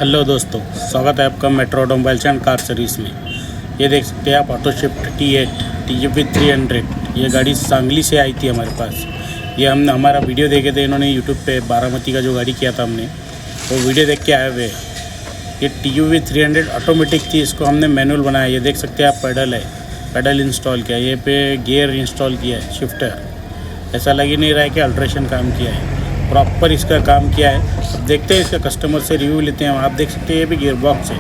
Hello दोस्तों, स्वागत है आपका metro automobiles end car service में। ये देख सकते हैं आप ऑटो शिफ्ट T8 TGV 300। ये गाड़ी सांगली से आई थी हमारे पास। ये हमने हमारा वीडियो देखे थे, इन्होंने यूट्यूब पे बारामती का जो गाड़ी किया था हमने, वो वीडियो देख के आए हुए। ये TGV 300 ऑटोमेटिक थी, इसको हमने मैनुअल बनाया। ये देख सकते हैं आप, पैडल है, पैडल इंस्टॉल किया है, ये पे गियर इंस्टॉल किया है, शिफ्टर। ऐसा लग ही नहीं रहा है कि अल्ट्रेशन काम किया है, प्रॉपर इसका काम किया है। अब देखते हैं इसका कस्टमर से रिव्यू लेते हैं। आप देख सकते हैं ये भी गियर बॉक्स है,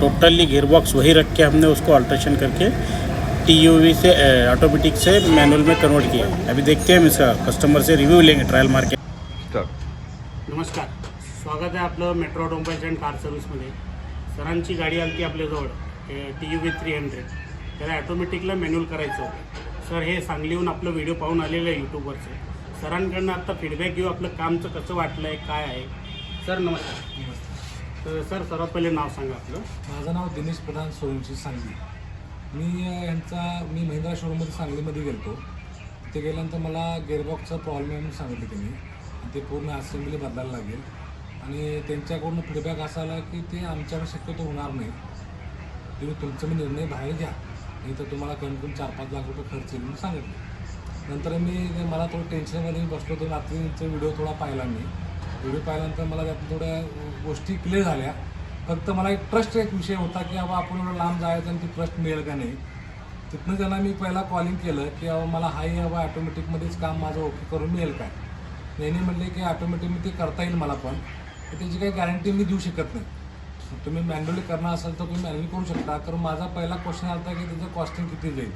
टोटली गियर बॉक्स वही रख के हमने उसको अल्ट्रेशन करके TUV से ऑटोमेटिक से मैनुअल में कन्वर्ट किया है। अभी देखते हैं हम इसका कस्टमर से रिव्यू लेंगे, ट्रायल मार के। नमस्कार, स्वागत आहे आपलं मेट्रो ऑटोमोबाईल्स अँड कार सर्व्हिसमध्ये। सरांची गाडी आली ती आपल्याजवळ TUV 300, त्याला ॲटोमॅटिकला मॅन्युअल करायचं होतं। सर हे सांगलीहून आपलं व्हिडिओ पाहून आलेलं आहे यूट्यूबवरचे। सरांकडनं आता फीडबॅक घेऊ, आपलं कामचं कसं वाटलं आहे, काय आहे। सर नमस्कार। तर सर सर्वात पहिले नाव सांगा आपलं। माझं नाव दिनेश प्रधान सोळंकी, सांगली। मी महिंद्रा शोरूममध्ये सांगलीमध्ये गेलो। तिथे गेल्यानंतर मला गेअरबॉक्सचा प्रॉब्लेम आहे म्हणून सांगितलं त्यांनी, ते पूर्ण असेंब्ली बदलायला लागेल आणि त्यांच्याकडून फीडबॅक असा आला की ते आमच्याकडे शक्यतो होणार नाही, तुम्ही तुमचा निर्णय बाहेर घ्या, नाही तर तुम्हाला कमी कमी 4-5 लाख रुपये खर्च येईल म्हणून सांगितलं। नंतर मला थोडं टेन्शनमध्ये बसलो, तर रात्रीचा व्हिडिओ थोडा पाहिला मी। व्हिडिओ पाहिल्यानंतर मला त्यात थोड्या गोष्टी क्लिअर झाल्या। फक्त मला एक विषय होता की बाबा आपण एवढं लांब जायचं आणि ती ट्रस्ट मिळेल का नाही। तिथनं त्यांना मी पहिला कॉलिंग केलं की बाबा मला हाही बाबा ॲटोमॅटिकमध्येच काम माझं ओके करून मिळेल काय। त्यांनी म्हणले की ॲटोमॅटिकमध्ये ते करता येईल मला, पण त्याची काही गॅरंटी मी देऊ शकत नाही। तुम्ही मॅन्युअली करणार असाल तर तुम्ही मॅन्युअली करू शकता। कारण माझा पहिला क्वेश्चन आला होता की त्याचं कॉस्टिंग किती जाईल,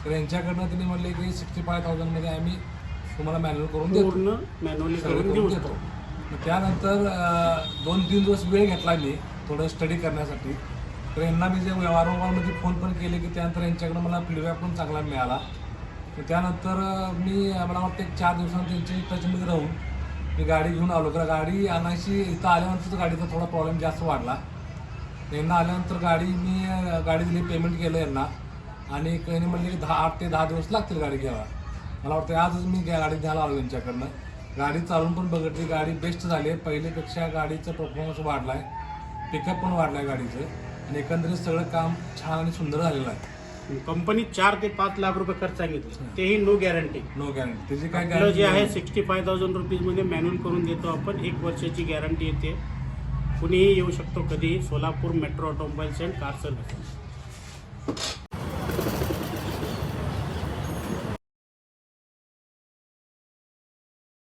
तर यांच्याकडनं त्यांनी म्हणले की 65,000मध्ये आम्ही तुम्हाला मॅन्युअल करून देतो, मॅन्युअली करून देऊ शकतो। त्यानंतर 2-3 दिवस वेळ घेतला मी थोडं स्टडी करण्यासाठी। तर यांना मी जे वारंवारमध्ये फोन पण केले की त्यानंतर यांच्याकडं मला फीडबॅक पण चांगला मिळाला। तर त्यानंतर मला वाटतं 4 दिवसांनी त्यांची टचमध्ये राहून मी गाडी घेऊन आलो। तर गाडी आणायची इथं आल्यानंतर गाडीचा थोडा प्रॉब्लेम जास्त वाढला। यांना आल्यानंतर गाडी दिली, पेमेंट केलं यांना, आणि त्यांनी म्हणले की 8 ते 10 दिवस लागतील गाडी घ्यायला। मला वाटतं आजच मी गाडी घ्यायला आलो त्यांच्याकडनं। गाडी चालून पण बघितली, गाडी बेस्ट झाली आहे, पहिलेपेक्षा गाडीचा परफॉर्मन्स वाढला आहे, पिकअप पण वाढलं आहे गाडीचं, आणि एकंदरीत सगळं काम छान आणि सुंदर झालेलं आहे। कंपनी 4 ते 5 लाख रुपये खर्च सांगितले, तेही नो गॅरंटी। त्याची काय गॅरंटी जे आहे 65,000 रुपीजमध्ये मॅन्युअल करून देतो आपण। 1 वर्षाची गॅरंटी येते। कुणीही येऊ शकतो कधीही। Solapur metro automobiles and car service.